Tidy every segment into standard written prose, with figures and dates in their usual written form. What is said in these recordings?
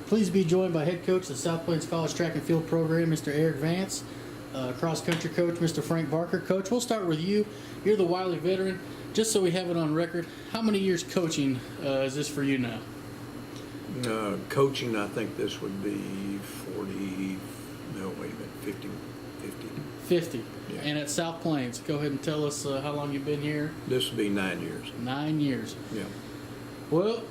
Pleased to be joined by head coach of the South Plains College Track and Field Program, Mr. Erik Vance, cross-country coach, Mr. Frank Barker. Coach, we'll start with you. You're the Wiley veteran. Just so we have it on record, how many years coaching is this for you now? Coaching, I think this would be 50. 50. Yeah. And at South Plains, go ahead and tell us how long you've been here. This would be 9 years. 9 years. Yeah. Well,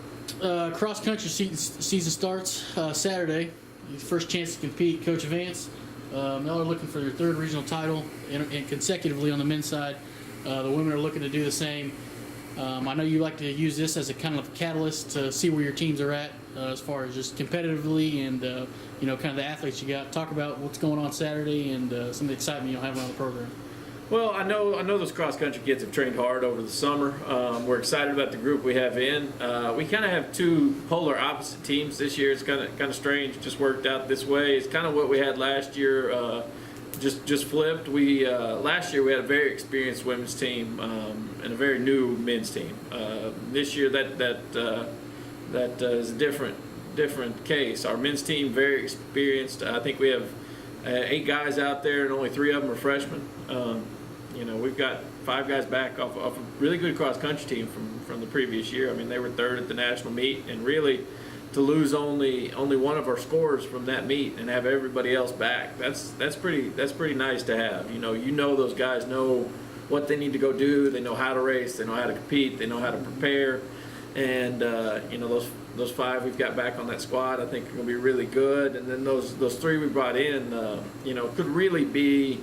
cross-country season starts Saturday. Your first chance to compete. Coach Vance, y'all are looking for their third regional title and consecutively on the men's side. The women are looking to do the same. I know you like to use this as a kind of catalyst to see where your teams are at as far as just competitively and kind of the athletes you got. Talk about what's going on Saturday and some of the excitement you'll have around the program. Well, I know those cross-country kids have trained hard over the summer. We're excited about the group we have in. We kind of have two polar opposite teams this year. It's kind of strange. It just worked out this way. It's kind of what we had last year. Just flipped. We last year we had a very experienced women's team and a very new men's team. This year that is a different case. Our men's team very experienced. I think we have 8 guys out there, and only 3 of them are freshmen. We've got 5 guys back off a really good cross-country team from the previous year. I mean, they were 3rd at the national meet, and really to lose only one of our scorers from that meet and have everybody else back, that's pretty nice to have. Those guys know what they need to go do. They know how to race. They know how to compete. They know how to prepare. And those 5 we've got back on that squad, I think, are going to be really good. And then those 3 we brought in, could really be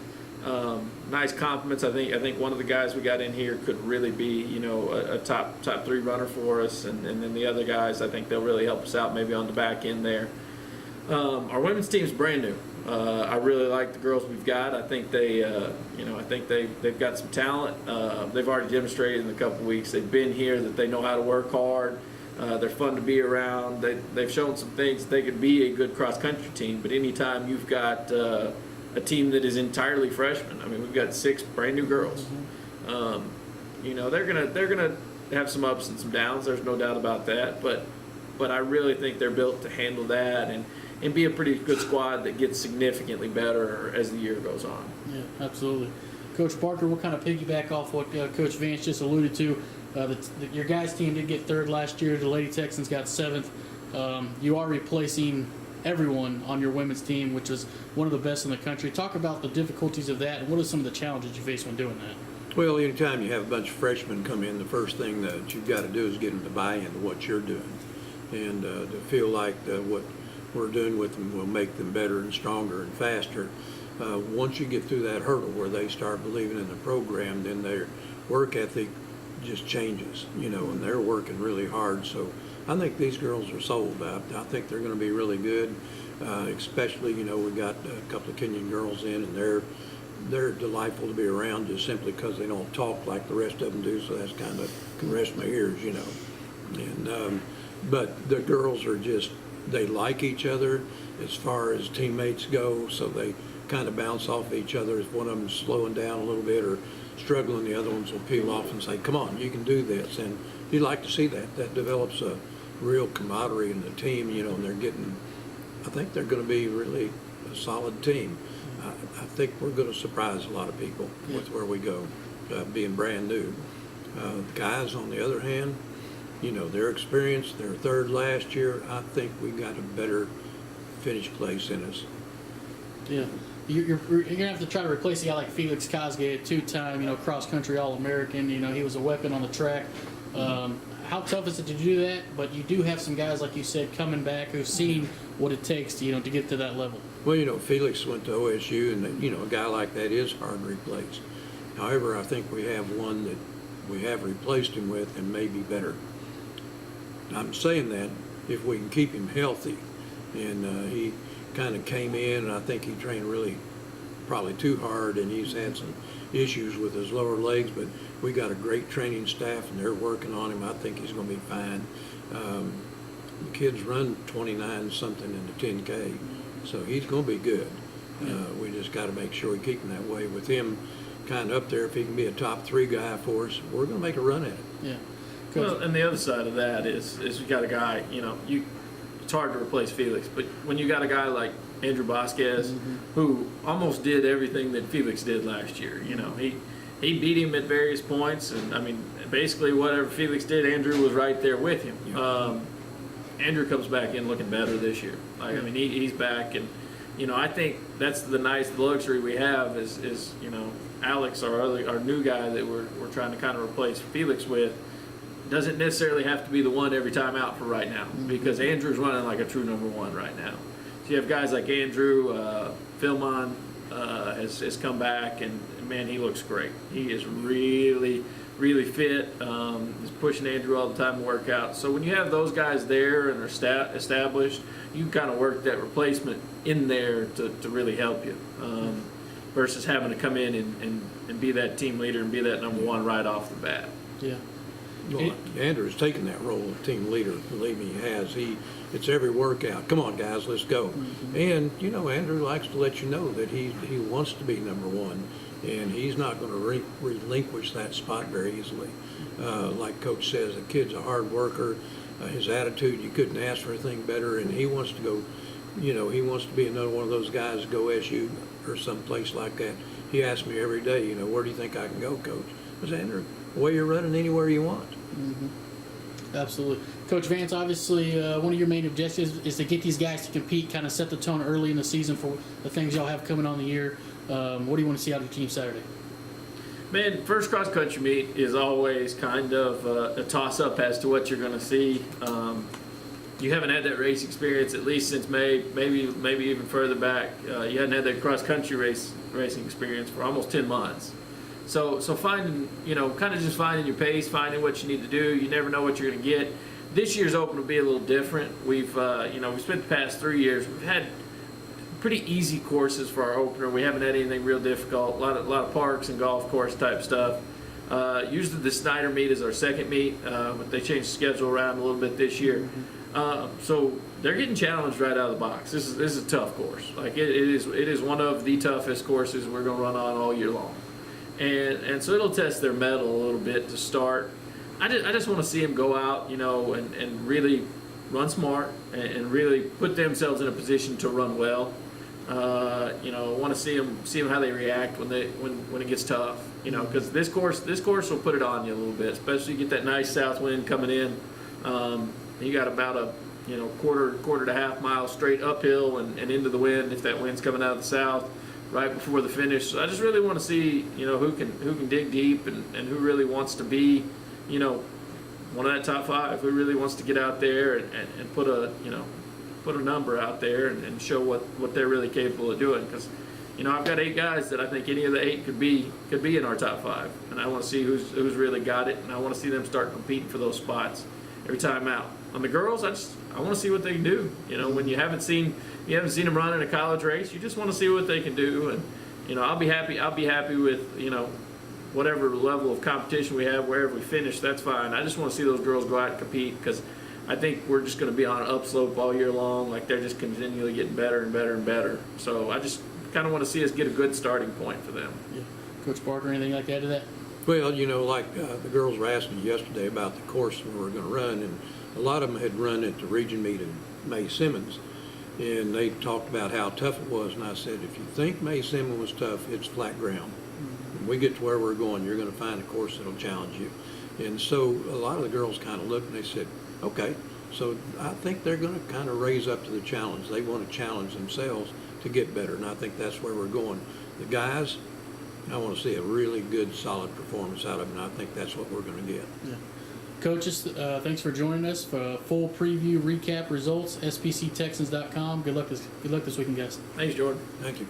nice compliments. I think one of the guys we got in here could really be, a top 3 runner for us, and then the other guys, I think they'll really help us out maybe on the back end there. Our women's team's brand new. I really like the girls we've got. I think they've got some talent. They've already demonstrated in a couple weeks they've been here that they know how to work hard. They're fun to be around. They've shown some things. They could be a good cross-country team, but anytime you've got a team that is entirely freshmen, I mean, we've got 6 brand new girls. They're gonna have some ups and some downs. There's no doubt about that. But I really think they're built to handle that and be a pretty good squad that gets significantly better as the year goes on. Yeah, absolutely. Coach Barker, we'll kind of piggyback off what Coach Vance just alluded to. Your guys' team did get 3rd last year. The Lady Texans got 7th. You are replacing everyone on your women's team, which is one of the best in the country. Talk about the difficulties of that, and what are some of the challenges you face when doing that? Well, anytime you have a bunch of freshmen come in, the first thing that you've got to do is get them to buy into what you're doing, and to feel like what we're doing with them will make them better and stronger and faster. Once you get through that hurdle where they start believing in the program, then their work ethic just changes, and they're working really hard. So I think these girls are sold. I think they're going to be really good, especially, we got a couple of Kenyan girls in, and they're delightful to be around just simply because they don't talk like the rest of them do, so that's kind of can rest my ears, And but the girls are just, they like each other as far as teammates go, so they kind of bounce off each other. If one of them's slowing down a little bit or struggling, the other ones will peel off and say, come on, you can do this. And you like to see that. That develops a real camaraderie in the team, and I think they're going to be really a solid team. I think we're going to surprise a lot of people with where we go, being brand new. The guys, on the other hand, their experience, they're 3rd last year. I think we got a better finish place in us. Yeah. You're going to have to try to replace a guy like Felix Cosgate, 2-time, cross-country All-American. He was a weapon on the track. How tough is it to do that? But you do have some guys, like you said, coming back who've seen what it takes to, to get to that level. Well, Felix went to OSU, and, a guy like that is hard to replace. However, I think we have one that we have replaced him with and may be better. I'm saying that if we can keep him healthy. And he kind of came in, and I think he trained really probably too hard, and he's had some issues with his lower legs, but we got a great training staff, and they're working on him. I think he's going to be fine. The kids run 29 something in the 10K, so he's going to be good. We just got to make sure we keep him that way. With him kind of up there, if he can be a top 3 guy for us, we're going to make a run at it. Yeah. Well, and the other side of that is we got a guy, it's hard to replace Felix. But when you got a guy like Andrew Vasquez, who almost did everything that Felix did last year, you know, he beat him at various points, and I mean, basically whatever Felix did, Andrew was right there with him. Andrew comes back in looking better this year. Like, I mean, he's back, and you know, I think that's the luxury we have is you know, Alex, our new guy that we're trying to kind of replace Felix with, doesn't necessarily have to be the one every time out for right now, because Andrew's running like a true number one right now. So you have guys like Andrew, Philmon has come back, and man, he looks great. He is really fit. He's pushing Andrew all the time to work out. So when you have those guys there and are established, you can kind of work that replacement in there to really help you, versus having to come in and be that team leader and be that number one right off the bat. Yeah. Well, Andrew's taken that role of team leader. Believe me, he has. It's every workout. Come on, guys, let's go. And you know, Andrew likes to let you know that he wants to be number one, and he's not going to relinquish that spot very easily. Like Coach says, the kid's a hard worker. His attitude, you couldn't ask for anything better, and he wants to go. You know, he wants to be another one of those guys to go SU or someplace like that. He asks me every day, you know, where do you think I can go, Coach? I said, Andrew, well, you're running anywhere you want. Absolutely. Coach Vance, obviously one of your main objectives is to get these guys to compete, kind of set the tone early in the season for the things y'all have coming on the year. What do you want to see out of your team Saturday? Man, first cross country meet is always kind of a toss up as to what you're going to see. You haven't had that race experience at least since May, maybe even further back. You hadn't had that cross country racing experience for almost 10 months. So finding, you know, kind of just finding your pace, finding what you need to do. You never know what you're going to get. This year's Open will be a little different. We've spent the past 3 years. We've had pretty easy courses for our opener. We haven't had anything real difficult. A lot of parks and golf course type stuff. Usually the Snyder meet is our second meet, but they changed the schedule around a little bit this year. So they're getting challenged right out of the box. This is a tough course. Like it is one of the toughest courses we're going to run on all year long. And so it'll test their mettle a little bit to start. I just want to see them go out, you know, and really run smart and really put themselves in a position to run well. You know, I want to see them how they react when it gets tough. You know, because this course will put it on you a little bit, especially you get that nice south wind coming in. You got about a quarter to half mile straight uphill and into the wind if that wind's coming out of the south right before the finish. So I just really want to see, you know, who can dig deep and who really wants to be, you know, one of that top five, who really wants to get out there and put a number out there and show what they're really capable of doing. Because, you know, I've got 8 guys that I think any of the 8 could be in our top 5, and I want to see who's really got it, and I want to see them start competing for those spots every time out. On the girls, I want to see what they can do. You know, when you haven't seen them run in a college race, you just want to see what they can do. And you know, I'll be happy with, you know, whatever level of competition we have, wherever we finish, that's fine. I just want to see those girls go out and compete, because I think we're just going to be on an upslope all year long. Like, they're just continually getting better and better and better. So I just kind of want to see us get a good starting point for them. Yeah. Coach Barker, anything like that to that? Well, you know, like the girls were asking yesterday about the course we were going to run, and a lot of them had run at the region meet in May Simmons, and they talked about how tough it was. And I said, if you think May Simmons was tough, it's flat ground. When we get to where we're going, you're going to find a course that'll challenge you. And so a lot of the girls kind of looked and they said, okay. So I think they're going to kind of raise up to the challenge. They want to challenge themselves to get better, and I think that's where we're going. The guys, I want to see a really good, solid performance out of them, and I think that's what we're going to get. Yeah. Coaches, thanks for joining us for a full preview, recap, results, spctexans.com. Good luck this weekend, guys. Thanks, Jordan. Thank you.